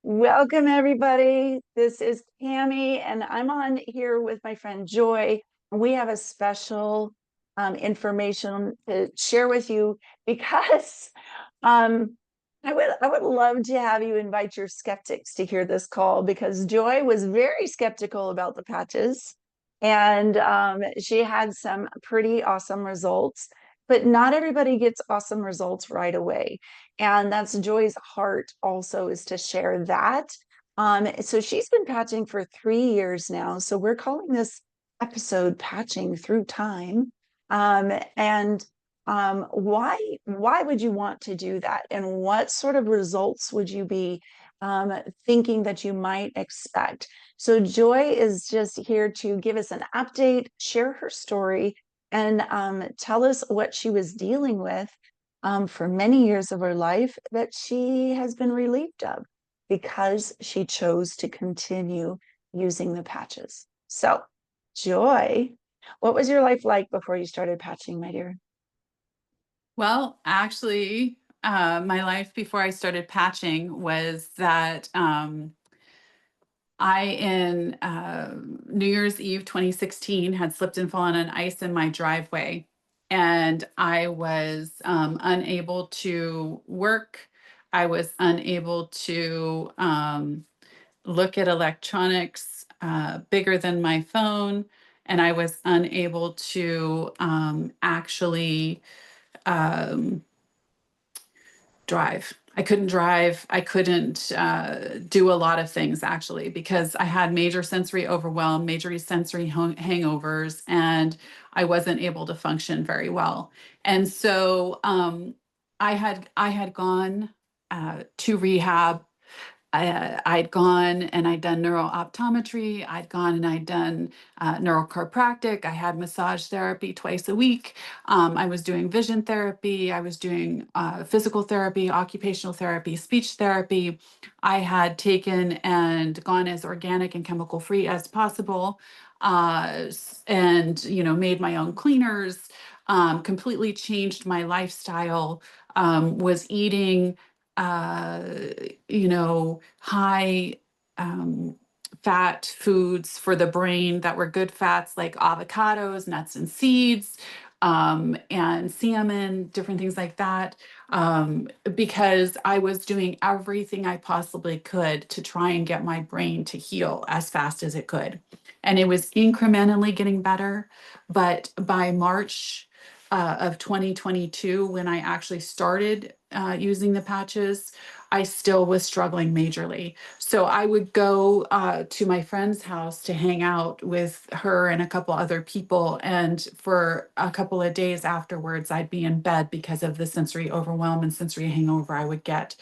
Welcome, everybody. This is Cami, and I'm on here with my friend Joy. We have a special information to share with you because um, I would love to have you invite your skeptics to hear this call because Joy was very skeptical about the patches, and she had some pretty awesome results. But not everybody gets awesome results right away. And that's Joy's heart also, is to share that. So she's been patching for 3 years now. So we're calling this episode Patching Through Time. And why would you want to do that? And what sort of results would you be thinking that you might expect? So Joy is just here to give us an update, share her story, and tell us what she was dealing with for many years of her life that she has been relieved of because she chose to continue using the patches. So, Joy, what was your life like before you started patching, my dear? Well, actually, my life before I started patching was that in New Year's Eve 2016, had slipped and fallen on ice in my driveway. And I was unable to work. I was unable to look at electronics bigger than my phone. And I was unable to actually. Um, drive. I couldn't drive. I couldn't do a lot of things actually because I had major sensory overwhelm, major sensory hangovers, and I wasn't able to function very well. And so I had gone to rehab. I'd gone and I'd done neurooptometry. I'd gone and I'd done neurochiropractic. I had massage therapy twice a week. I was doing vision therapy. I was doing physical therapy, occupational therapy, speech therapy. I had taken and gone as organic and chemical free as possible, and made my own cleaners. Completely changed my lifestyle. Was eating uh, high fat foods for the brain that were good fats like avocados, nuts and seeds, and salmon, different things like that, because I was doing everything I possibly could to try and get my brain to heal as fast as it could. And it was incrementally getting better. But by March of 2022, when I actually started using the patches, I still was struggling majorly. So I would go to my friend's house to hang out with her and a couple other people. And for a couple of days afterwards, I'd be in bed because of the sensory overwhelm and sensory hangover I would get,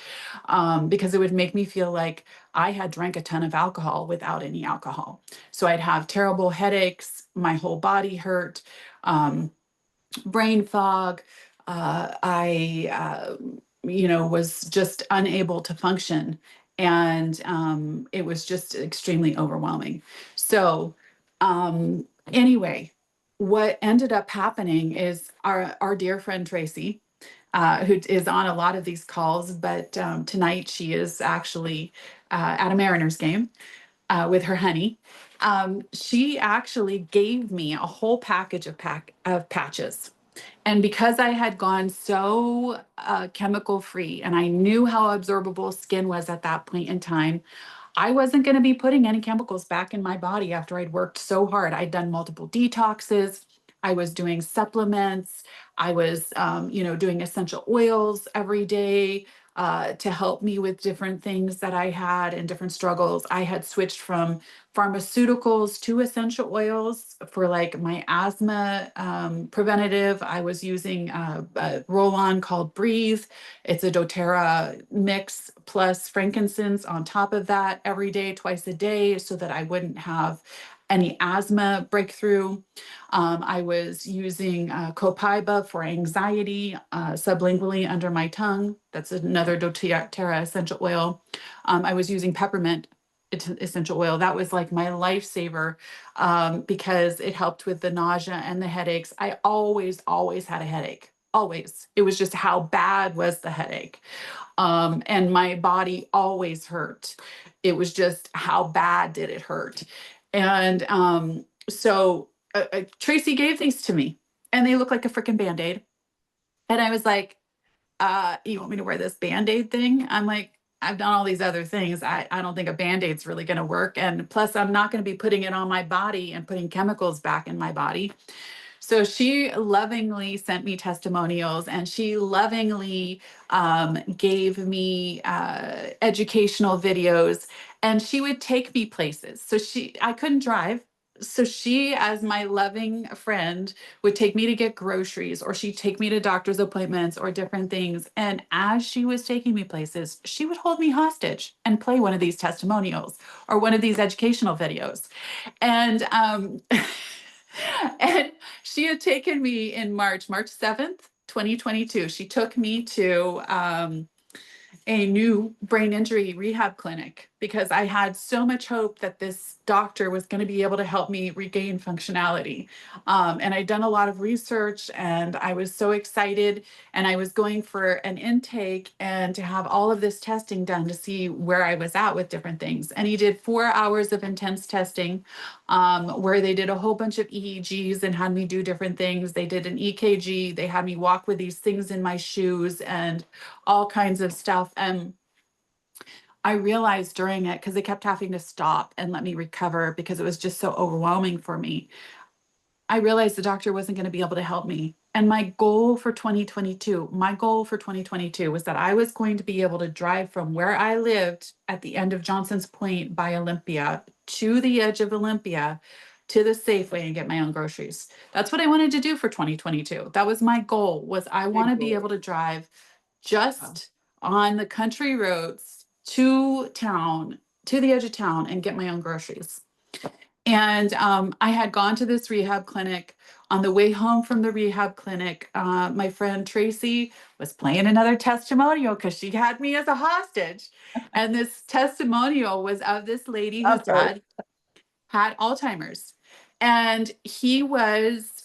because it would make me feel like I had drank a ton of alcohol without any alcohol. So I'd have terrible headaches, my whole body hurt. Brain fog. I was just unable to function. And it was just extremely overwhelming. So, anyway, what ended up happening is our dear friend Tracy, who is on a lot of these calls, but tonight she is actually at a Mariners game with her honey. She actually gave me a whole package of patches. And because I had gone so chemical free and I knew how absorbable skin was at that point in time, I wasn't going to be putting any chemicals back in my body after I'd worked so hard. I'd done multiple detoxes. I was doing supplements. I was, doing essential oils every day to help me with different things that I had and different struggles. I had switched from pharmaceuticals to essential oils for like my asthma preventative. I was using a roll-on called Breathe. It's a doTERRA mix plus frankincense on top of that every day, twice a day, so that I wouldn't have any asthma breakthrough. I was using Copaiba for anxiety sublingually under my tongue. That's another doTERRA essential oil. I was using peppermint essential oil. That was like my lifesaver, because it helped with the nausea and the headaches. I always had a headache, always. It was just how bad was the headache. And my body always hurt. It was just how bad did it hurt. And Tracy gave these to me and they look like a freaking Band-Aid. And I was like, you want me to wear this Band-Aid thing? I'm like, I've done all these other things. I don't think a Band-Aid's really going to work. And plus, I'm not going to be putting it on my body and putting chemicals back in my body. So she lovingly sent me testimonials and she lovingly gave me educational videos and she would take me places. I couldn't drive. So she, as my loving friend, would take me to get groceries or she'd take me to doctor's appointments or different things. And as she was taking me places, she would hold me hostage and play one of these testimonials or one of these educational videos. And and she had taken me in March 7th, 2022. She took me to a new brain injury rehab clinic because I had so much hope that this doctor was going to be able to help me regain functionality. And I'd done a lot of research and I was so excited and I was going for an intake and to have all of this testing done to see where I was at with different things. And he did 4 hours of intense testing where they did a whole bunch of EEGs and had me do different things. They did an EKG. They had me walk with these things in my shoes and all kinds of stuff. And I realized during it, because they kept having to stop and let me recover because it was just so overwhelming for me. I realized the doctor wasn't going to be able to help me. And my goal for 2022 was that I was going to be able to drive from where I lived at the end of Johnson's Point by Olympia to the edge of Olympia to the Safeway and get my own groceries. That's what I wanted to do for 2022. That was my goal, was I want to be able to drive just on the country roads to town, to the edge of town and get my own groceries. And I had gone to this rehab clinic. On the way home from the rehab clinic, my friend Tracy was playing another testimonial because she had me as a hostage. And this testimonial was of this lady whose dad had Alzheimer's. And he was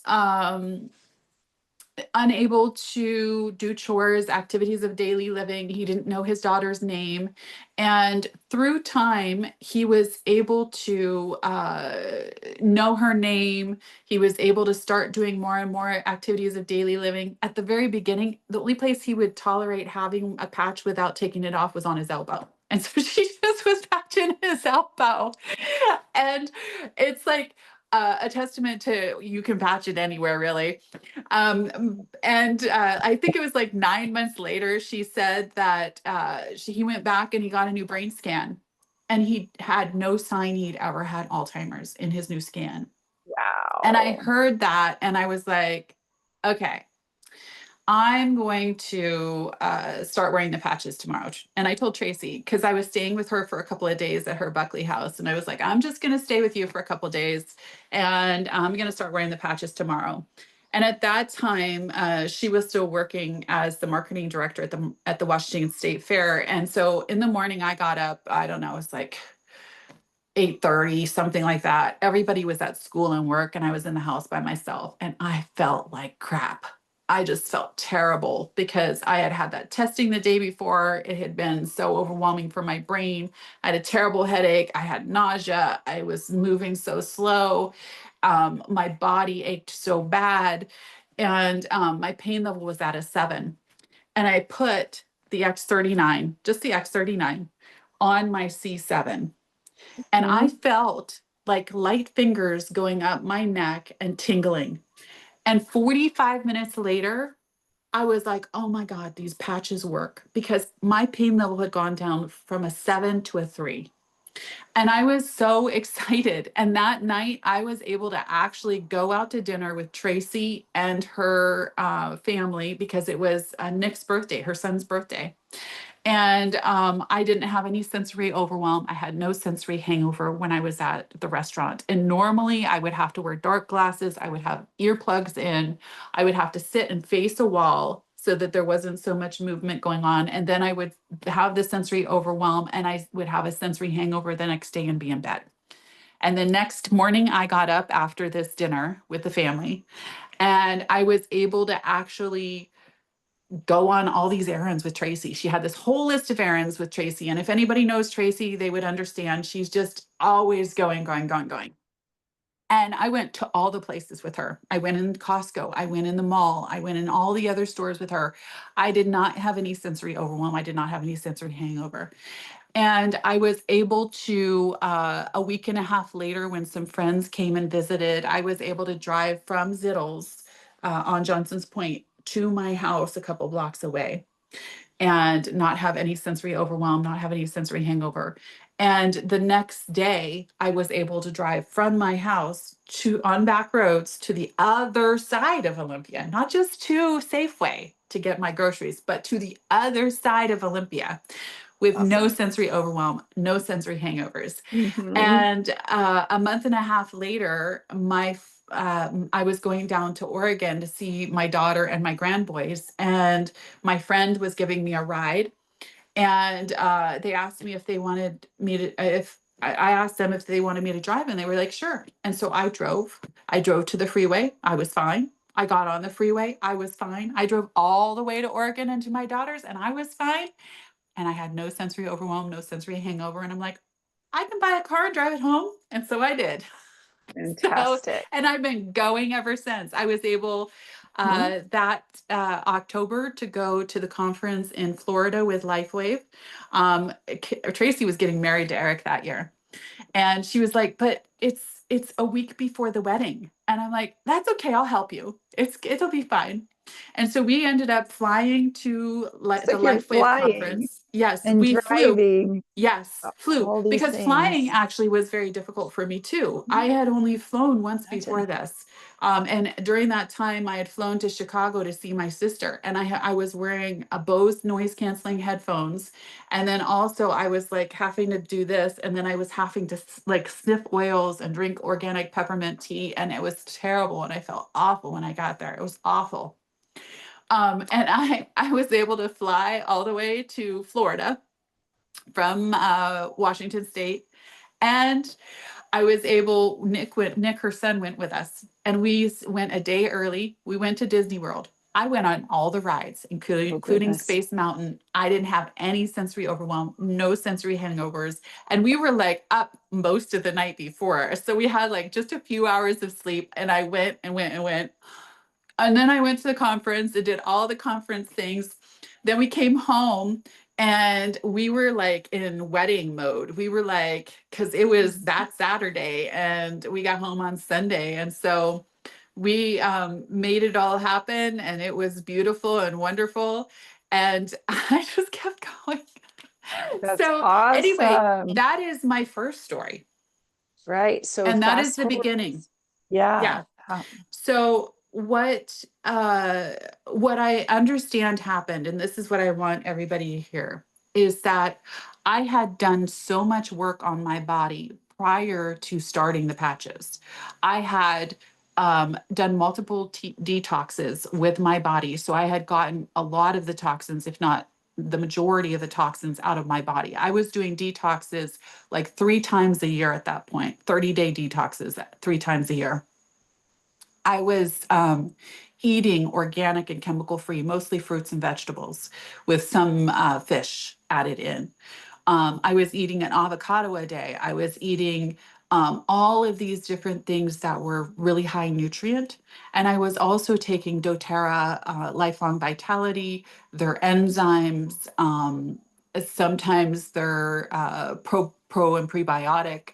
unable to do chores, activities of daily living. He didn't know his daughter's name. And through time, he was able to know her name. He was able to start doing more and more activities of daily living. At the very beginning, the only place he would tolerate having a patch without taking it off was on his elbow. And so she just was patching his elbow. And it's like a testament to you can patch it anywhere, really. I think it was like 9 months later, she said that he went back and he got a new brain scan and he had no sign he'd ever had Alzheimer's in his new scan. Wow. And I heard that and I was like, okay, I'm going to start wearing the patches tomorrow. And I told Tracy, because I was staying with her for a couple of days at her Buckley house. And I was like, I'm just going to stay with you for a couple of days. And I'm going to start wearing the patches tomorrow. And at that time, she was still working as the marketing director at the Washington State Fair. And so in the morning, I got up, I don't know, it was like 8:30, something like that. Everybody was at school and work, and I was in the house by myself. And I felt like crap. I just felt terrible because I had had that testing the day before. It had been so overwhelming for my brain. I had a terrible headache. I had nausea. I was moving so slow. My body ached so bad. And my pain level was at a 7. And I put the X39, just the X39, on my C7. And I felt like light fingers going up my neck and tingling. And 45 minutes later, I was like, oh my God, these patches work because my pain level had gone down from a 7 to a 3. And I was so excited. And that night, I was able to actually go out to dinner with Tracy and her family because it was Nick's birthday, her son's birthday. And I didn't have any sensory overwhelm. I had no sensory hangover when I was at the restaurant. And normally I would have to wear dark glasses. I would have earplugs in. I would have to sit and face a wall so that there wasn't so much movement going on. And then I would have the sensory overwhelm and I would have a sensory hangover the next day and be in bed. And the next morning I got up after this dinner with the family and I was able to actually go on all these errands with Tracy. She had this whole list of errands with Tracy. And if anybody knows Tracy, they would understand she's just always going, going, going, going. And I went to all the places with her. I went in Costco. I went in the mall. I went in all the other stores with her. I did not have any sensory overwhelm. I did not have any sensory hangover. And I was able to, a week and a half later, when some friends came and visited, I was able to drive from Zittles on Johnson's Point to my house a couple blocks away and not have any sensory overwhelm, not have any sensory hangover. And the next day, I was able to drive from my house to on back roads to the other side of Olympia, not just to Safeway to get my groceries, but to the other side of Olympia with no Awesome. sensory overwhelm, no sensory hangovers. Hmm. And a month and a half later, I was going down to Oregon to see my daughter and my grandboys, and my friend was giving me a ride. And they asked me if they wanted me to, if I asked them if they wanted me to drive, and they were like, sure. And so I drove. I drove to the freeway. I was fine. I got on the freeway. I was fine. I drove all the way to Oregon and to my daughter's, and I was fine. And I had no sensory overwhelm, no sensory hangover. And I'm like, I can buy a car and drive it home. And so I did. So, Fantastic. and I've been going ever since. I was able Mhm. that October to go to the conference in Florida with LifeWave. Tracy was getting married to Eric that year. And she was like, but it's a week before the wedding. And I'm like, that's okay, I'll help you. It'll be fine. And so we ended up flying to So the you're LifeWave flying conference. Yes, and we flew. driving Yes, flew all these because flying things. actually was very difficult for me too. I Mhm. had only flown once before Imagine. this. And during that time, I had flown to Chicago to see my sister, and I was wearing a Bose noise canceling headphones. And then also I was like having to do this, and then I was having to like sniff oils and drink organic peppermint tea. And it was terrible. And I felt awful when I got there. It was awful. And I was able to fly all the way to Florida from Washington State. And I was able, Nick, her son went with us, and we went a day early. We went to Disney World. I went on all the rides, including, Oh, including goodness. Space Mountain. I didn't have any sensory overwhelm, no sensory hangovers. And we were like up most of the night before. So we had like just a few hours of sleep. And I went and went and went. And then I went to the conference and did all the conference things. Then we came home and we were like in wedding mode. We were like, because it was Mhm. that Saturday and we got home on Sunday. And so we made it all happen, and it was beautiful and wonderful. And I just kept going. That's So, anyway, awesome. that is my first story. Right. So And that is fast the forward. beginning. Yeah. Yeah. So what I understand happened, and this is what I want everybody to hear, is that I had done so much work on my body prior to starting the patches. I had done multiple detoxes with my body. So I had gotten a lot of the toxins, if not the majority of the toxins out of my body. I was doing detoxes like 3 times a year at that point, 30-day detoxes 3 times a year. I was eating organic and chemical free, mostly fruits and vegetables with some fish added in. I was eating an avocado a day. I was eating all of these different things that were really high nutrient. And I was also taking doTERRA, Lifelong Vitality, their enzymes, sometimes their pro and prebiotic,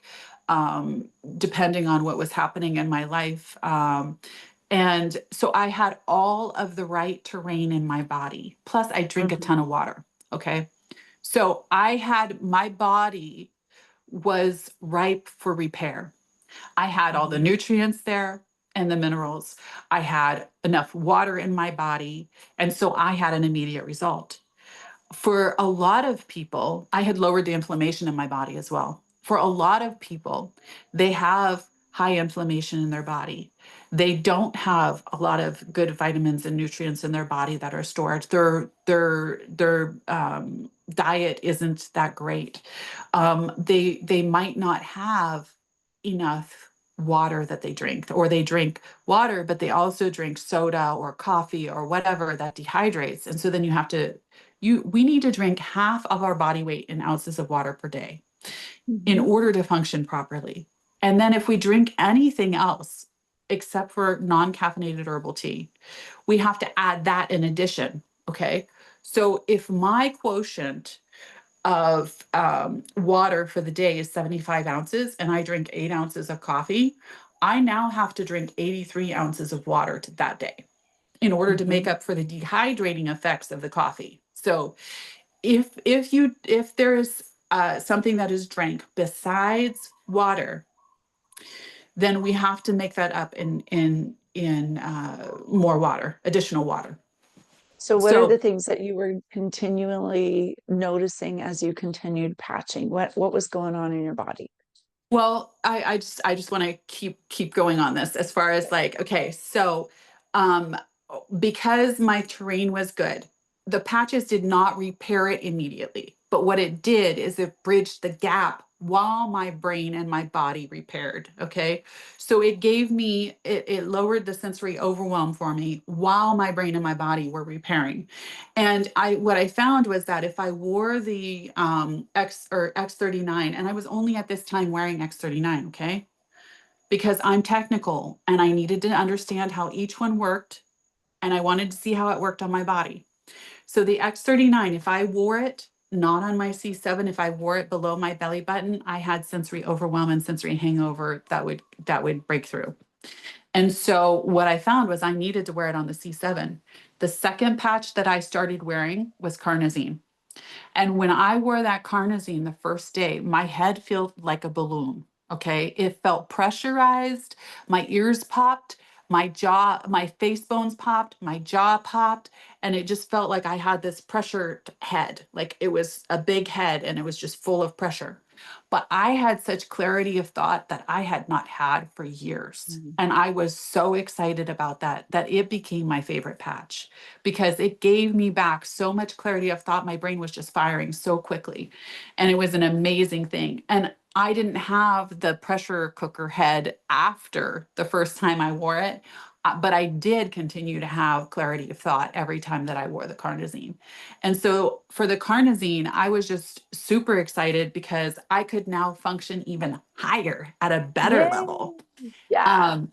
depending on what was happening in my life. And so I had all of the right terrain in my body. Plus, I drink a Mhm. ton of water. Okay. So I had my body was ripe for repair. I had all the Mhm. nutrients there and the minerals. I had enough water in my body. And so I had an immediate result. For a lot of people, I had lowered the inflammation in my body as well. For a lot of people, they have high inflammation in their body. They don't have a lot of good vitamins and nutrients in their body that are stored. Their diet isn't that great. They might not have enough. water that they drink, or they drink water, but they also drink soda or coffee or whatever that dehydrates. And so then we need to drink half of our body weight in ounces of water per day in Mhm. order to function properly. And then if we drink anything else, except for non-caffeinated herbal tea, we have to add that in addition. Okay. So if my quotient of water for the day is 75 ounces and I drink 8 ounces of coffee, I now have to drink 83 ounces of water that day in order to make Mhm. up for the dehydrating effects of the coffee. So if there is something that is drank besides water, then we have to make that up in more water, additional water. So what are the So, things that you were continually noticing as you continued patching? What was going on in your body? well, I just want to keep going on this as far as like, okay, so um because my terrain was good, the patches did not repair it immediately. But what it did is it bridged the gap while my brain and my body repaired. Okay. So it lowered the sensory overwhelm for me while my brain and my body were repairing. And what I found was that if I wore the X39, and I was only at this time wearing X39, okay? Because I'm technical and I needed to understand how each one worked and I wanted to see how it worked on my body. So the X39, if I wore it not on my C7, if I wore it below my belly button, I had sensory overwhelm and sensory hangover that would break through. And so what I found was I needed to wear it on the C7. The second patch that I started wearing was carnosine. And when I wore that carnosine the first day, my head felt like a balloon. Okay. It felt pressurized. My ears popped, my face bones popped, my jaw popped. And it just felt like I had this pressured head. Like it was a big head and it was just full of pressure. But I had such clarity of thought that I had not had for years. Mhm. And I was so excited about that it became my favorite patch because it gave me back so much clarity of thought. My brain was just firing so quickly. And it was an amazing thing. And I didn't have the pressure cooker head after the first time I wore it, but I did continue to have clarity of thought every time that I wore the carnosine. And so for the carnosine, I was just super excited because I could now function even higher at a better Yay. level. Yeah. Um,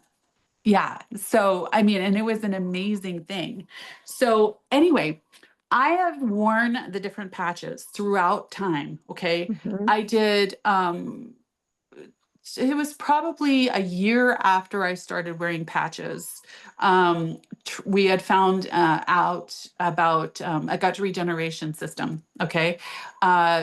yeah. So, I mean, and it was an amazing thing. So, anyway, I have worn the different patches throughout time. Okay. Mhm. I did, it was probably a year after I started wearing patches. We had found out about a gut regeneration system. Okay.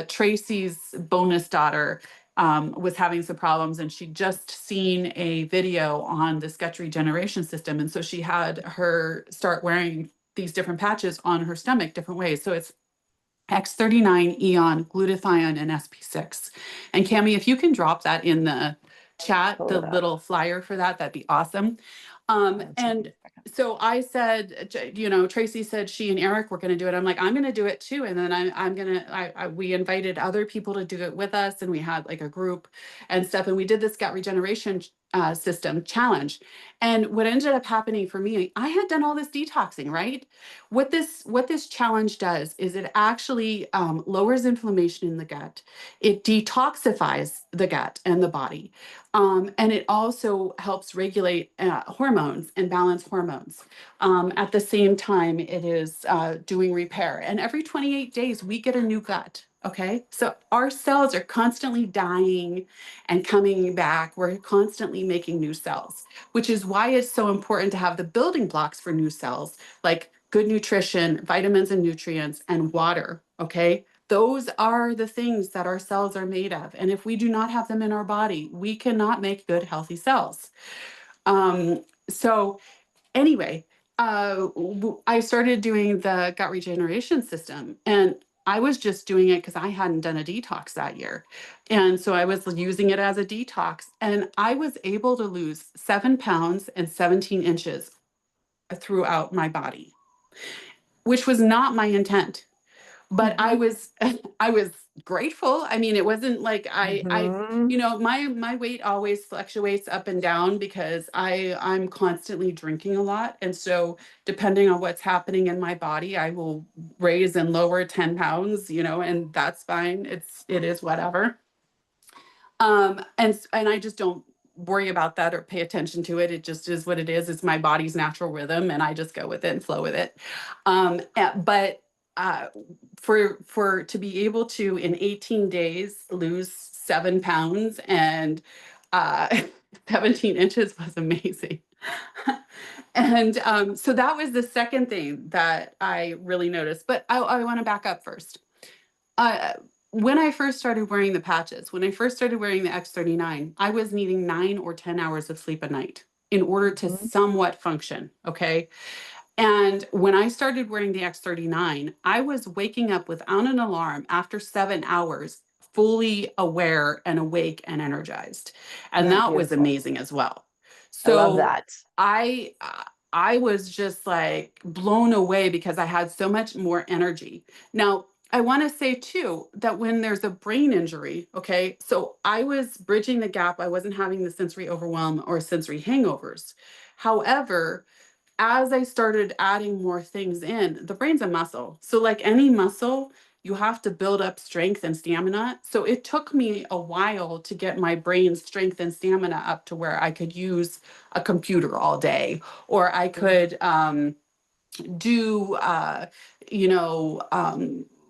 Tracy's bonus daughter was having some problems and she'd just seen a video on this gut regeneration system. And so she had her start wearing these different patches on her stomach different ways. So it's X39, Eon, glutathione, and SP6. And Cami, if you can drop that in the chat, Pull the it up. little flyer for that, that'd be awesome. Just a And second. so I said, Tracy said she and Eric were going to do it. I'm like, I'm going to do it too. And then I'm going to, we invited other people to do it with us. And we had like a group and stuff. And we did this gut regeneration system challenge. And what ended up happening for me, I had done all this detoxing, right? What this challenge does is it actually lowers inflammation in the gut. It detoxifies the gut and the body, and it also helps regulate hormones and balance hormones. At the same time, it is doing repair. And every 28 days, we get a new gut. Okay, so our cells are constantly dying and coming back. We're constantly making new cells, which is why it's so important to have the building blocks for new cells, like good nutrition, vitamins and nutrients, and water. Okay. Those are the things that our cells are made of. And if we do not have them in our body, we cannot make good, healthy cells. So, anyway, I started doing the gut regeneration system and I was just doing it because I hadn't done a detox that year. And so I was using it as a detox and I was able to lose 7 pounds and 17 inches throughout my body, which was not my intent. But I Mhm. was I was grateful. I mean, it wasn't like Mhm. you know, my weight always fluctuates up and down because I'm constantly drinking a lot. And so depending on what's happening in my body, I will raise and lower 10 pounds, you know, and that's fine. It is whatever. And I just don't worry about that or pay attention to it. It just is what it is. It's my body's natural rhythm, and I just go with it and flow with it. But for to be able to in 18 days lose 7 pounds and uh, 17 inches was amazing. And so that was the second thing that I really noticed. But I want to back up first. Uh, when I first started wearing the patches, when I first started wearing the X39, I was needing 9 or 10 hours of sleep a night in order to Mhm. somewhat function. Okay. And when I started wearing the X39, I was waking up without an alarm after 7 hours, fully aware and awake and energized. And Yeah, that was beautiful. amazing as well. I love So that. I, I was just like blown away because I had so much more energy. Now, I want to say too that when there's a brain injury, okay, so I was bridging the gap. I wasn't having the sensory overwhelm or sensory hangovers. However, as I started adding more things in, the brain's a muscle. So, like any muscle, you have to build up strength and stamina. So, it took me a while to get my brain's strength and stamina up to where I could use a computer all day, or I Mhm. could do you know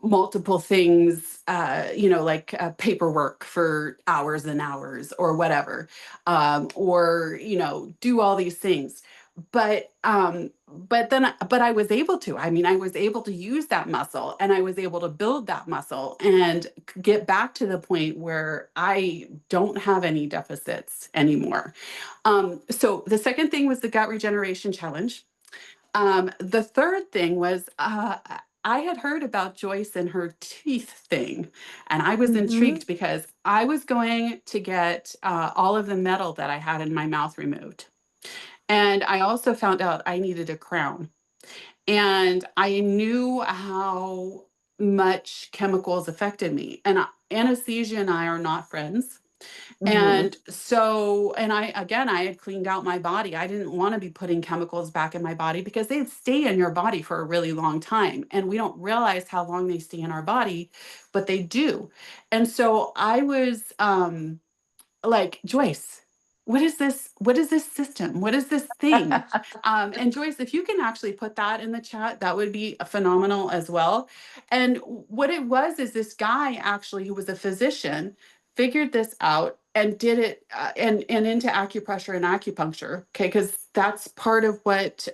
multiple things, like paperwork for hours and hours or whatever, or do all these things. But I was able to, I mean, I was able to use that muscle, and I was able to build that muscle and get back to the point where I don't have any deficits anymore. So the second thing was the gut regeneration challenge. The third thing was I had heard about Joyce and her teeth thing, and I was Mhm. intrigued because I was going to get all of the metal that I had in my mouth removed. And I also found out I needed a crown. And I knew how much chemicals affected me. And anesthesia and I are not friends. Mhm. And so, and I had cleaned out my body. I didn't want to be putting chemicals back in my body because they stay in your body for a really long time. And we don't realize how long they stay in our body, but they do. And so I was like, Joyce, what is this? What is this system? What is this thing? And Joyce, if you can actually put that in the chat, that would be phenomenal as well. And what it was is this guy actually, who was a physician, figured this out and did it and into acupressure and acupuncture. Okay, because that's part of what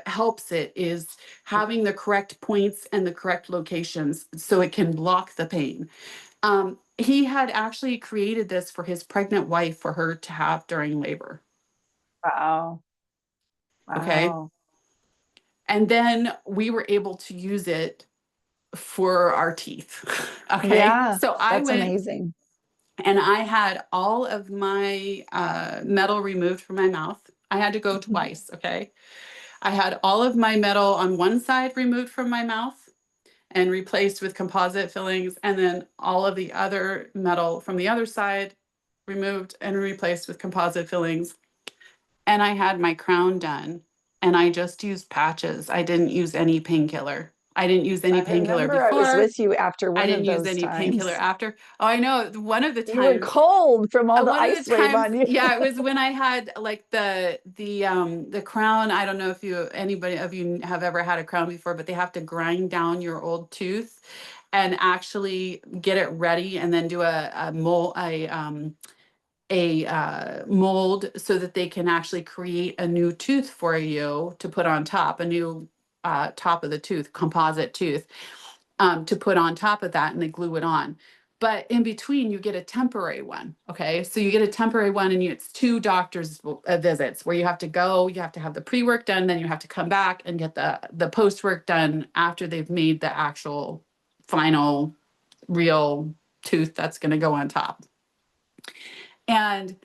helps it is having the correct points and the correct locations so it can block the pain. He had actually created this for his pregnant wife for her to have during labor. Wow. Okay. Wow. And then we were able to use it for our teeth. Okay. Yeah, So I that's went amazing. and I had all of my metal removed from my mouth. I had to go Mhm. twice. Okay. I had all of my metal on one side removed from my mouth and replaced with composite fillings, and then all of the other metal from the other side removed and replaced with composite fillings. And I had my crown done, and I just used patches. I didn't use any painkiller. I didn't use any I painkiller remember I was before. with you after I one didn't of use those any painkiller times. after. Oh, I know. You were cold from all the One of the ice wave times, on you. yeah, it was when I had like the crown. I don't know if anybody of you have ever had a crown before, but they have to grind down your old tooth and actually get it ready, and then do a mold so that they can actually create a new tooth for you to put on top, a new top of the tooth, composite tooth, to put on top of that, and they glue it on. But in between, you get a temporary one. Okay. So you get a temporary one, and it's two doctor's visits where you have to go, you have to have the pre work done, then you have to come back and get the post work done after they've made the actual final real tooth that's going to go on top. And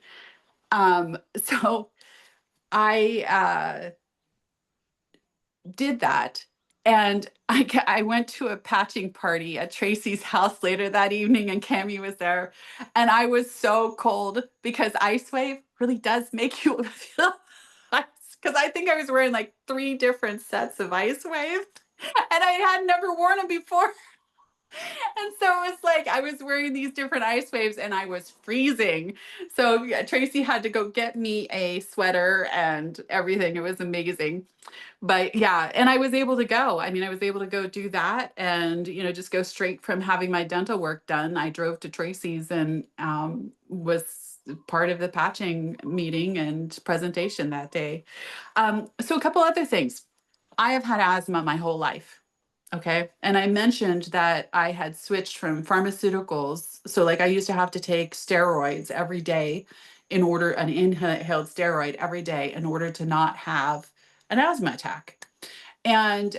so I did that. And I went to a patching party at Tracy's house later that evening, and Cami was there. And I was so cold because LifeWave really does make you feel ice. Because I think I was wearing like 3 different sets of LifeWave, and I had never worn them before. And so it was like I was wearing these different ice waves and I was freezing. So yeah, Tracy had to go get me a sweater and everything. It was amazing. But yeah, and I was able to go. I mean, I was able to go do that and, just go straight from having my dental work done. I drove to Tracy's and was part of the patching meeting and presentation that day. So a couple other things. I have had asthma my whole life. Okay. And I mentioned that I had switched from pharmaceuticals. So, like, I used to have to take steroids every day an inhaled steroid every day in order to not have an asthma attack. And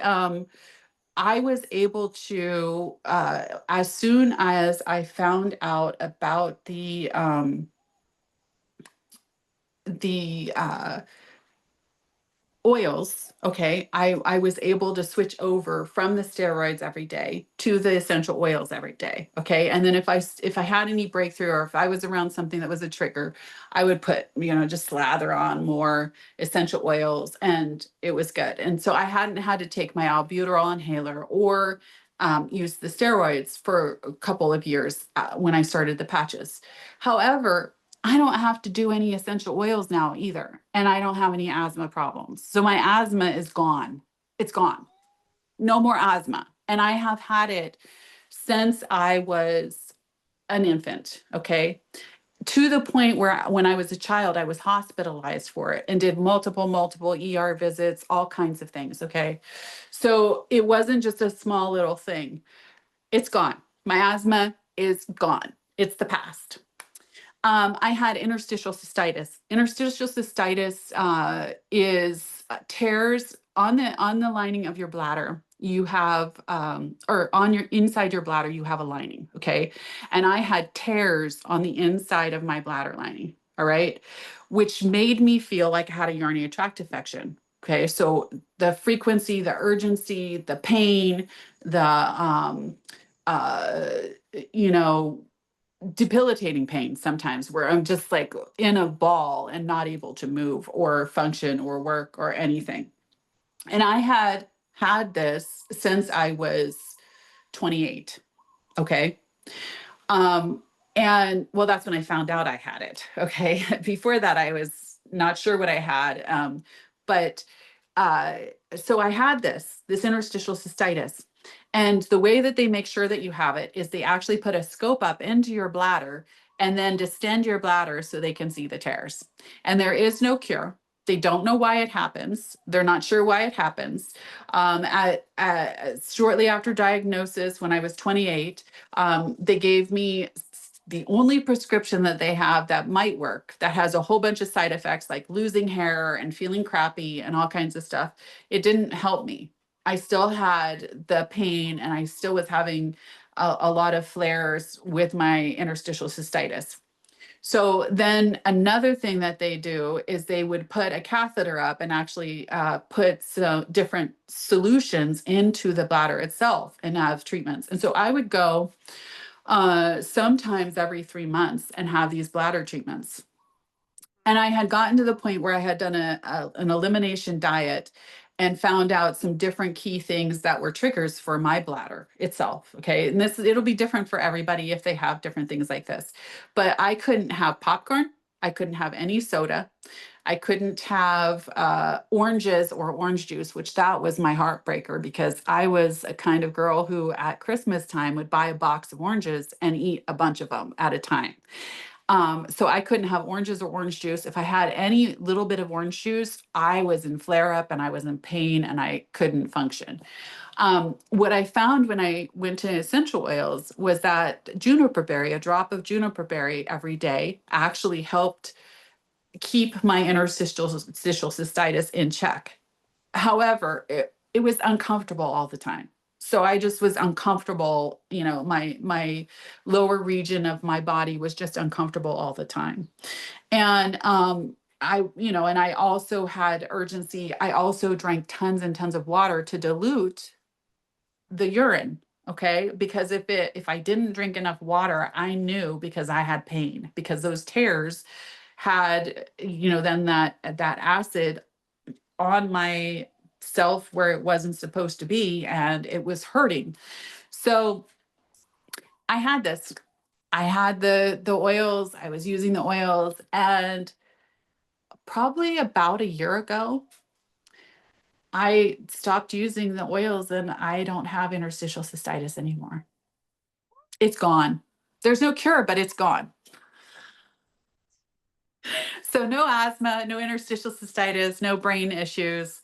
I was able to, as soon as I found out about the oils, okay, I was able to switch over from the steroids every day to the essential oils every day, okay. And then if I had any breakthrough, or if I was around something that was a trigger, I would put, just slather on more essential oils, and it was good. And so I hadn't had to take my albuterol inhaler or use the steroids for a couple of years when I started the patches. However, I don't have to do any essential oils now either. And I don't have any asthma problems. So my asthma is gone. It's gone. No more asthma. And I have had it since I was an infant. Okay. To the point where when I was a child, I was hospitalized for it and did multiple ER visits, all kinds of things. Okay. So it wasn't just a small little thing. It's gone. My asthma is gone. It's the past. I had interstitial cystitis. Interstitial cystitis is tears on the lining of your bladder. You have, or on your inside your bladder, you have a lining. Okay, and I had tears on the inside of my bladder lining. All right, which made me feel like I had a urinary tract infection. Okay, so the frequency, the urgency, the pain, the uh, you know debilitating pain sometimes, where I'm just like in a ball and not able to move or function or work or anything. And I had this since I was 28. Okay. Um, and well, that's when I found out I had it. Okay. Before that, I was not sure what I had. But uh, so I had this interstitial cystitis. And the way that they make sure that you have it is they actually put a scope up into your bladder and then distend your bladder so they can see the tears. And there is no cure. They don't know why it happens. They're not sure why it happens. Shortly after diagnosis, when I was 28, they gave me the only prescription that they have that might work, that has a whole bunch of side effects like losing hair and feeling crappy and all kinds of stuff. It didn't help me. I still had the pain and I still was having a lot of flares with my interstitial cystitis. So then another thing that they do is they would put a catheter up and actually put some different solutions into the bladder itself and have treatments. And so I would go sometimes every 3 months and have these bladder treatments. And I had gotten to the point where I had done an elimination diet and found out some different key things that were triggers for my bladder itself. Okay. And it'll be different for everybody if they have different things like this. But I couldn't have popcorn. I couldn't have any soda. I couldn't have oranges or orange juice, which that was my heartbreaker, because I was a kind of girl who at Christmas time would buy a box of oranges and eat a bunch of them at a time. So I couldn't have oranges or orange juice. If I had any little bit of orange juice, I was in flare up and I was in pain and I couldn't function. What I found when I went to essential oils was that juniper berry, a drop of juniper berry every day, actually helped keep my interstitial cystitis in check. However, it was uncomfortable all the time. So I just was uncomfortable, my lower region of my body was just uncomfortable all the time. And and I also had urgency. I also drank tons and tons of water to dilute the urine. Okay. Because if I didn't drink enough water, I knew because I had pain because those tears had, then that acid on my self where it wasn't supposed to be and it was hurting. So I had this. I had the oils, I was using the oils, and probably about a year ago, I stopped using the oils and I don't have interstitial cystitis anymore. It's gone. There's no cure, but it's gone. So no asthma, no interstitial cystitis, no brain issues.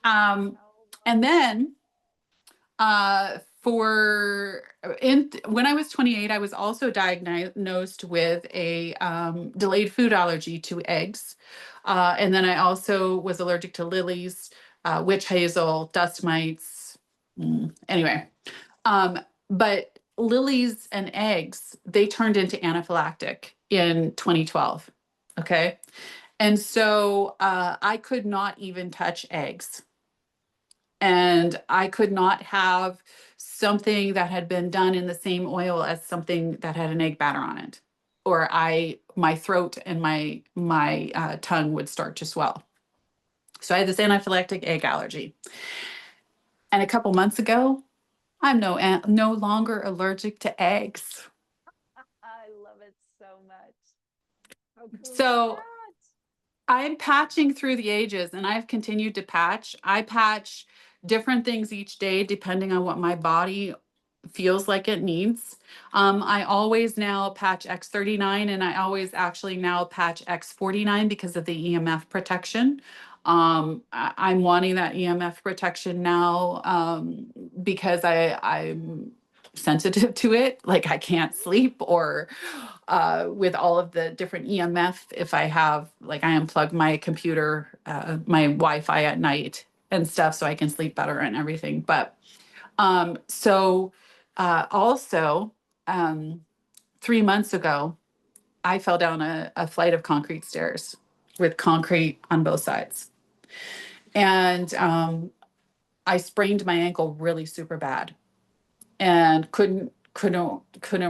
And then for in when I was 28, I was also diagnosed with a delayed food allergy to eggs. And then I also was allergic to lilies, witch hazel, dust mites. Anyway, but lilies and eggs, they turned into anaphylactic in 2012. Okay. And so I could not even touch eggs. And I could not have something that had been done in the same oil as something that had an egg batter on it, or my throat and my tongue would start to swell. So I had this anaphylactic egg allergy. And a couple months ago, I'm no longer allergic to eggs. I love it so much. How cool is So that? I'm patching through the ages and I've continued to patch. I patch different things each day depending on what my body feels like it needs. I always now patch X39 and I always actually now patch X49 because of the EMF protection. I'm wanting that EMF protection now because I'm sensitive to it. Like I can't sleep or with all of the different EMF, if I have, like I unplug my computer, my Wi-Fi at night and stuff so I can sleep better and everything. But also, 3 months ago, I fell down a flight of concrete stairs with concrete on both sides. And I sprained my ankle really super bad and couldn't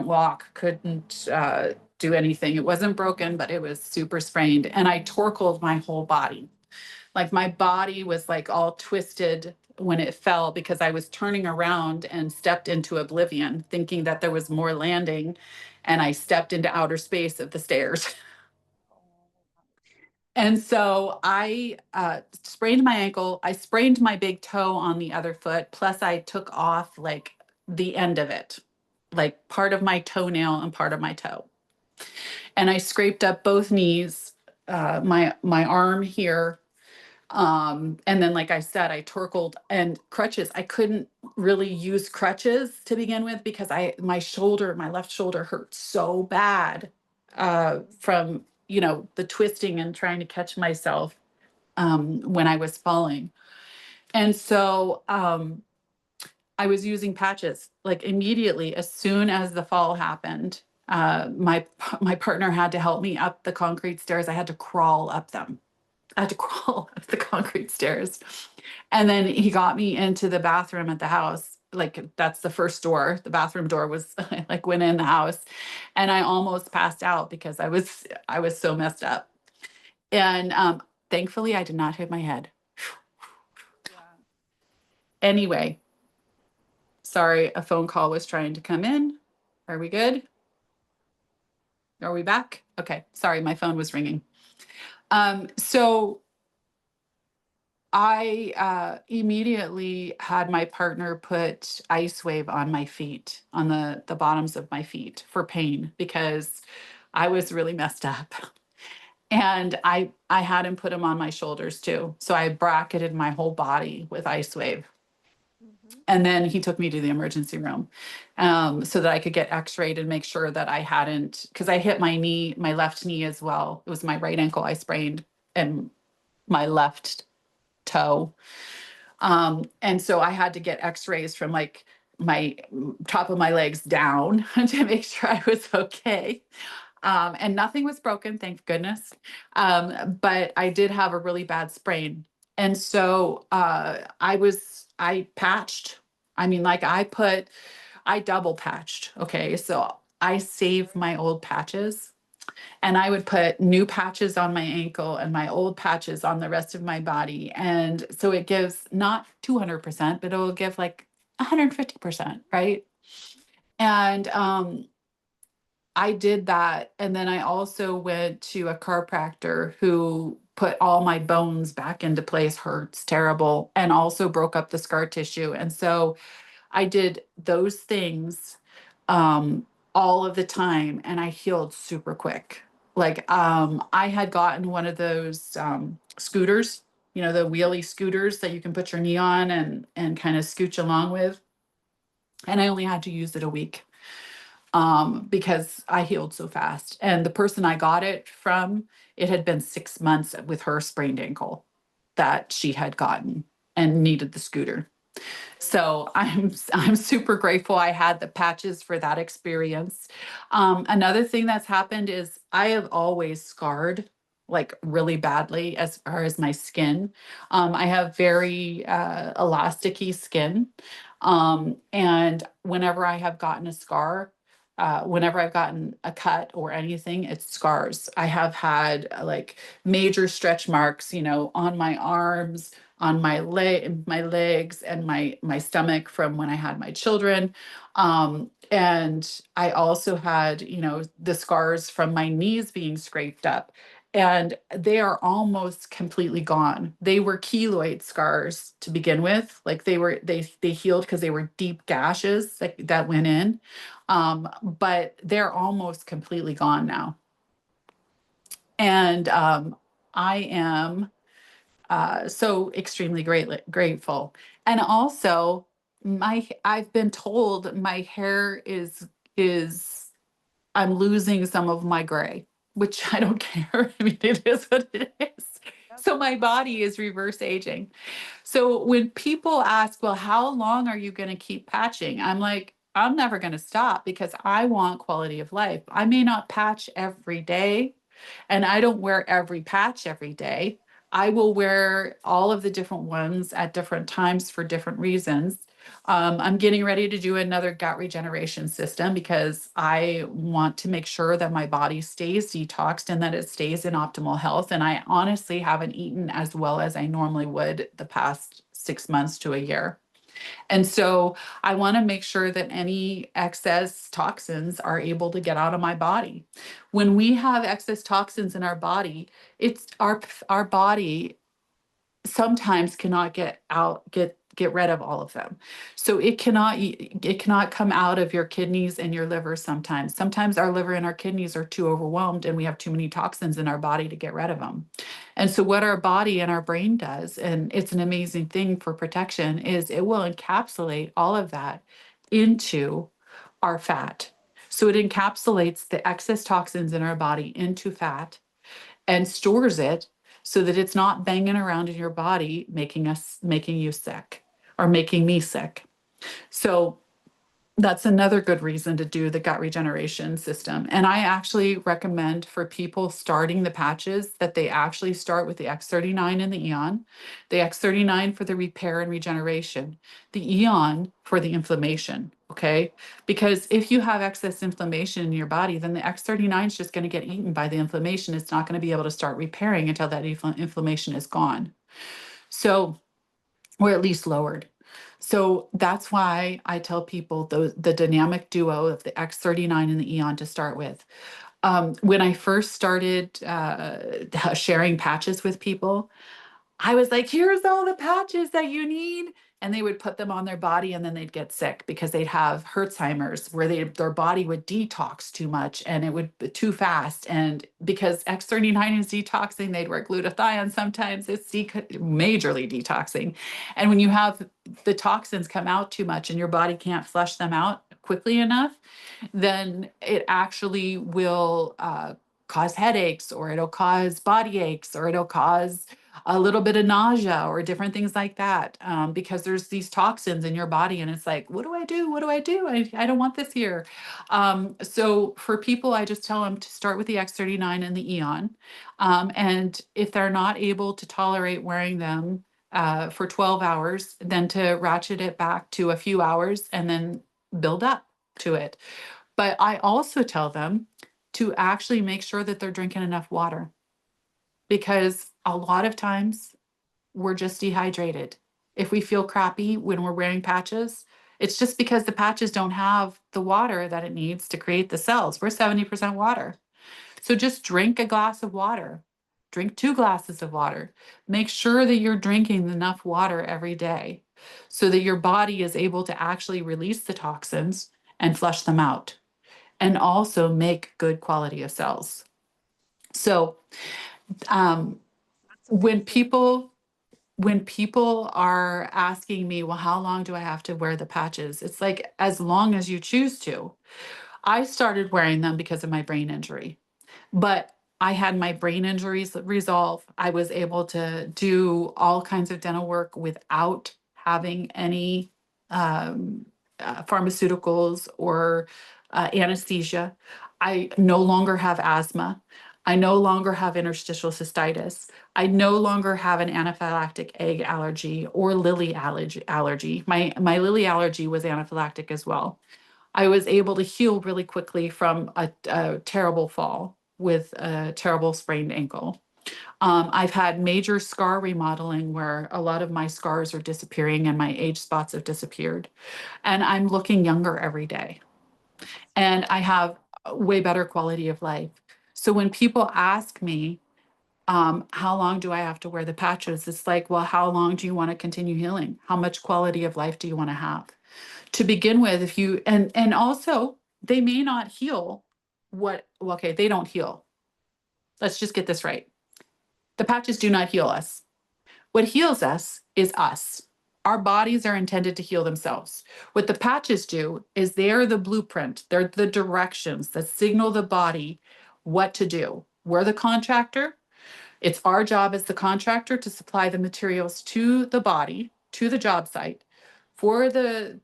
walk, couldn't do anything. It wasn't broken, but it was super sprained. And I torqued my whole body. Like my body was like all twisted when it fell because I was turning around and stepped into oblivion, thinking that there was more landing. And I stepped into outer space of the stairs. And so I sprained my ankle. I sprained my big toe on the other foot. Plus, I took off like the end of it, like part of my toenail and part of my toe. And I scraped up both knees, my arm here. And then, like I said, I torqued and crutches. I couldn't really use crutches to begin with because my left shoulder hurt so bad from, the twisting and trying to catch myself when I was falling. And so I was using patches like immediately as soon as the fall happened. My partner had to help me up the concrete stairs. I had to crawl up them. I had to crawl up the concrete stairs. And then he got me into the bathroom at the house. Like that's the first door. The bathroom door was like went in the house. And I almost passed out because I was so messed up. And thankfully I did not hit my head. Yeah. Anyway, sorry, a phone call was trying to come in. Are we good? Are we back? Okay. Sorry, my phone was ringing. So I immediately had my partner put LifeWave on my feet, on the bottoms of my feet for pain because I was really messed up. And I had him put him on my shoulders too. So I bracketed my whole body with LifeWave. Mhm. And then he took me to the emergency room so that I could get x-rayed and make sure that I hadn't, because I hit my left knee as well. It was my right ankle I sprained and my left toe. And so I had to get x-rays from like my top of my legs down to make sure I was okay. And nothing was broken, thank goodness. But I did have a really bad sprain. And so I patched. I mean, like I double patched. Okay. So I saved my old patches and I would put new patches on my ankle and my old patches on the rest of my body. And so it gives not 200%, but it will give like 150%. Right. And I did that. And then I also went to a chiropractor who put all my bones back into place, hurts terrible, and also broke up the scar tissue. And so I did those things um, all of the time and I healed super quick. Like I had gotten one of those scooters, you know, the wheelie scooters that you can put your knee on and kind of scooch along with. And I only had to use it a week because I healed so fast. And the person I got it from, it had been 6 months with her sprained ankle that she had gotten and needed the scooter. So I'm super grateful I had the patches for that experience. Another thing that's happened is I have always scarred like really badly as far as my skin. I have very elasticy skin. And whenever I have gotten a scar, whenever I've gotten a cut or anything, it's scars. I have had like major stretch marks, you know, on my arms, on my legs and my stomach from when I had my children. And I also had, you know, the scars from my knees being scraped up. And they are almost completely gone. They were keloid scars to begin with. Like they healed because they were deep gashes that went in. But they're almost completely gone now. And I am so extremely grateful. And also, I've been told my hair is I'm losing some of my gray, which I don't care. I mean, it is what it is. Yep. So my body is reverse aging. So when people ask, well, how long are you going to keep patching? I'm like, I'm never going to stop because I want quality of life. I may not patch every day, and I don't wear every patch every day. I will wear all of the different ones at different times for different reasons. I'm getting ready to do another gut regeneration system because I want to make sure that my body stays detoxed and that it stays in optimal health. And I honestly haven't eaten as well as I normally would the past 6 months to a year. And so I want to make sure that any excess toxins are able to get out of my body. When we have excess toxins in our body, it's our body sometimes cannot get rid of all of them. So it cannot come out of your kidneys and your liver sometimes our liver and our kidneys are too overwhelmed and we have too many toxins in our body to get rid of them. And so what our body and our brain does, and it's an amazing thing for protection, is it will encapsulate all of that into our fat. So it encapsulates the excess toxins in our body into fat and stores it so that it's not banging around in your body making you sick or making me sick. So that's another good reason to do the gut regeneration system. And I actually recommend for people starting the patches that they actually start with the X39 and the Eon, the X39 for the repair and regeneration, the Eon for the inflammation. Okay. Because if you have excess inflammation in your body, then the X39 is just going to get eaten by the inflammation. It's not going to be able to start repairing until that inflammation is gone. So, or at least lowered. So that's why I tell people the dynamic duo of the X39 and the Eon to start with. When I first started sharing patches with people, I was like, here's all the patches that you need. And they would put them on their body and then they'd get sick because they'd have Hertzheimer's where their body would detox too much and it would be too fast. And because X39 is detoxing, they'd wear glutathione sometimes. It's majorly detoxing. And when you have the toxins come out too much and your body can't flush them out quickly enough, then it actually will cause headaches or it'll cause body aches or it'll cause a little bit of nausea or different things like that because there's these toxins in your body and it's like, what do I do? What do I do? I don't want this here. So for people, I just tell them to start with the X39 and the Eon. And if they're not able to tolerate wearing them, for 12 hours, then to ratchet it back to a few hours and then build up to it. But I also tell them to actually make sure that they're drinking enough water, because a lot of times we're just dehydrated. If we feel crappy when we're wearing patches, it's just because the patches don't have the water that it needs to create the cells. We're 70% water. So just drink a glass of water, drink 2 glasses of water. Make sure that you're drinking enough water every day so that your body is able to actually release the toxins and flush them out, and also make good quality of cells. So um, That's when amazing. people when people are asking me, well, how long do I have to wear the patches? It's like, as long as you choose to. I started wearing them because of my brain injury, but I had my brain injuries resolve. I was able to do all kinds of dental work without having any um, pharmaceuticals or anesthesia. I no longer have asthma. I no longer have interstitial cystitis. I no longer have an anaphylactic egg allergy or lily allergy. My lily allergy was anaphylactic as well. I was able to heal really quickly from a terrible fall with a terrible sprained ankle. I've had major scar remodeling where a lot of my scars are disappearing and my age spots have disappeared. And I'm looking younger every day. And I have a way better quality of life. So when people ask me, how long do I have to wear the patches? It's like, well, how long do you want to continue healing? How much quality of life do you want to have? To begin with, if you and also they may not heal what well, okay, they don't heal. Let's just get this right. The patches do not heal us. What heals us is us. Our bodies are intended to heal themselves. What the patches do is they're the blueprint, they're the directions that signal the body what to do. We're the contractor. It's our job as the contractor to supply the materials to the body, to the job site, for the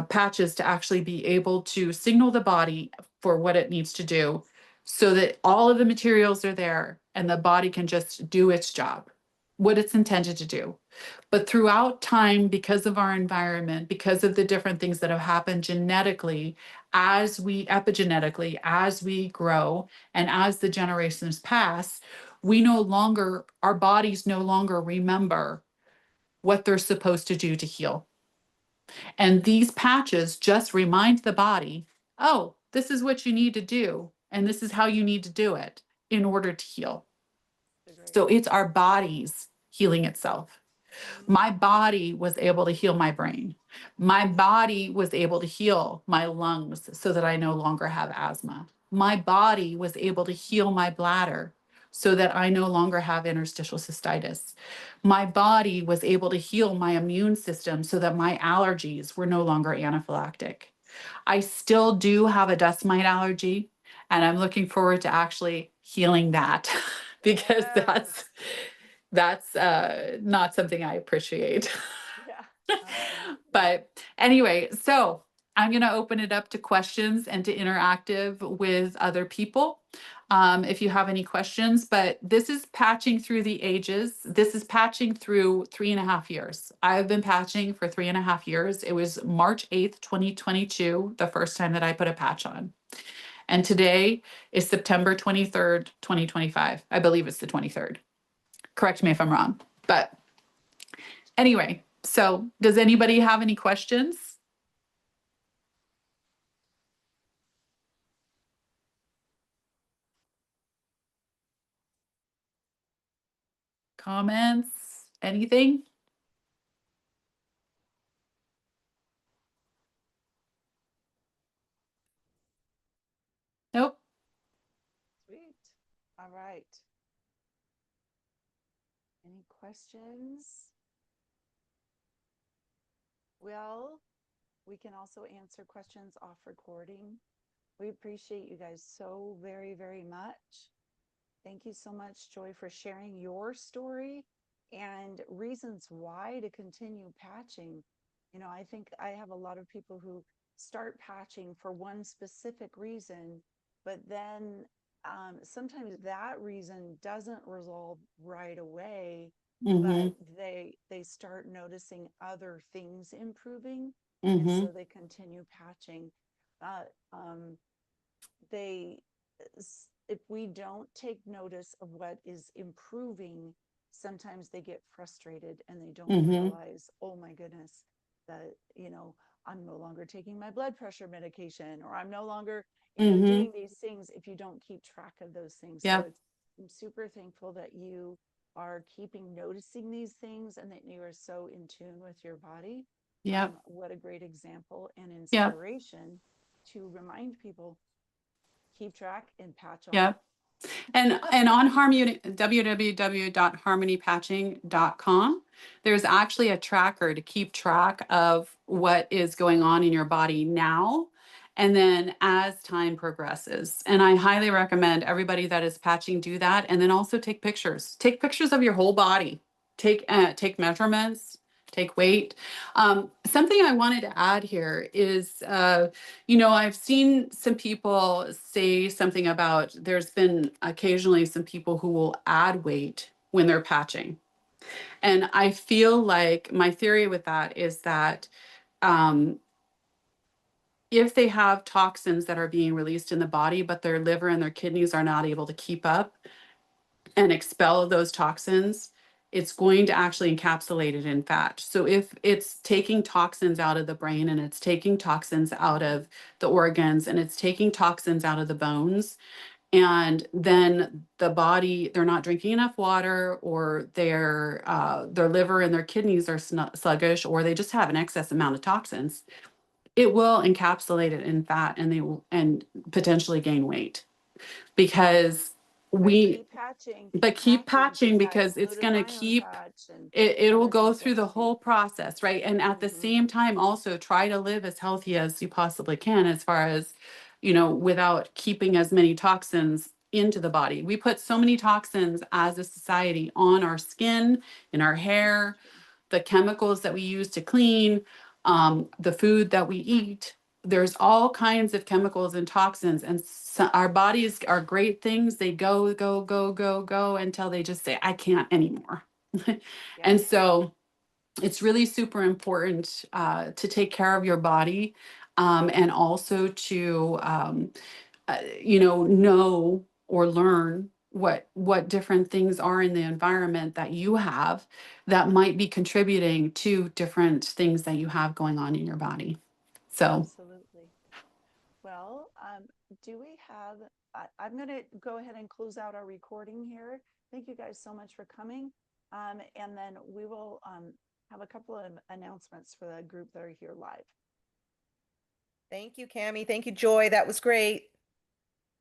patches to actually be able to signal the body for what it needs to do, so that all of the materials are there and the body can just do its job, what it's intended to do. But throughout time, because of our environment, because of the different things that have happened genetically, epigenetically, as we grow and as the generations pass, our bodies no longer remember what they're supposed to do to heal. And these patches just remind the body, oh, this is what you need to do, and this is how you need to do it in order to heal. Agree. So it's our bodies healing itself. Mm, My body was able to heal my brain. My body was able to heal my lungs so that I no longer have asthma. My body was able to heal my bladder so that I no longer have interstitial cystitis. My body was able to heal my immune system so that my allergies were no longer anaphylactic. I still do have a dust mite allergy, and I'm looking forward to actually healing that because yes. that's not something I appreciate. Yeah, absolutely. But anyway, so I'm going to open it up to questions and to interactive with other people. If you have any questions, but this is patching through the ages. This is patching through 3.5 years. I've been patching for 3.5 years. It was March 8th, 2022, the first time that I put a patch on. And today is September 23rd, 2025. I believe it's the 23rd. Correct me if I'm wrong. But anyway, so does anybody have any questions? Comments? Anything? Nope. Sweet. All right. Any questions? Well, we can also answer questions off recording. We appreciate you guys so very, very much. Thank you so much, Joy, for sharing your story and reasons why to continue patching. I think I have a lot of people who start patching for one specific reason, but then sometimes that reason doesn't resolve right away. but Mhm. they start noticing other things improving, and so Mhm. they continue patching. uh, um, they if we don't take notice of what is improving, sometimes they get frustrated and they don't Mhm. realize, oh my goodness, that, I'm no longer taking my blood pressure medication, or I'm no longer, Mhm. doing these things, if you don't keep track of those things. So Yep. it's, I'm super thankful that you are keeping noticing these things and that you are so in tune with your body. Yep. What a great example and Yep. inspiration to remind people, keep track and patch on. Yep. And on Harmony, www.harmonypatching.com, there's actually a tracker to keep track of what is going on in your body now and then as time progresses. And I highly recommend everybody that is patching do that, and then also take pictures. Take pictures of your whole body. Take measurements, take weight. Something I wanted to add here is I've seen some people say something about there's been occasionally some people who will add weight when they're patching. And I feel like my theory with that is that um, if they have toxins that are being released in the body, but their liver and their kidneys are not able to keep up and expel those toxins, it's going to actually encapsulate it in fat. So if it's taking toxins out of the brain and it's taking toxins out of the organs and it's taking toxins out of the bones, and then the body, they're not drinking enough water, or their liver and their kidneys are sluggish, or they just have an excess amount of toxins, it will encapsulate it in fat, and they will and potentially gain weight because But we keep but keep patching, patching keep that because it's going to glutathione keep patch and it'll other go things through that the we do. whole process, right? And at the Mm-hmm. same time, also try to live as healthy as you possibly can, as far as, without keeping as many toxins into the body. We put so many toxins as a society on our skin, in our So hair, true. the chemicals that we use to clean, the food that we eat. There's all kinds of chemicals and toxins, and so our bodies are great things. They go, go, go, go, go until they just say, I can't anymore. And Yep. so it's really super important to take care of your body, and also to know or learn what different things are in the environment that you have that might be contributing to different things that you have going on in your body. So Absolutely. Well, do we have, I'm going to go ahead and close out our recording here. Thank you guys so much for coming. And then we will have a couple of announcements for the group that are here live. Thank you, Cami. Thank you, Joy. That was great.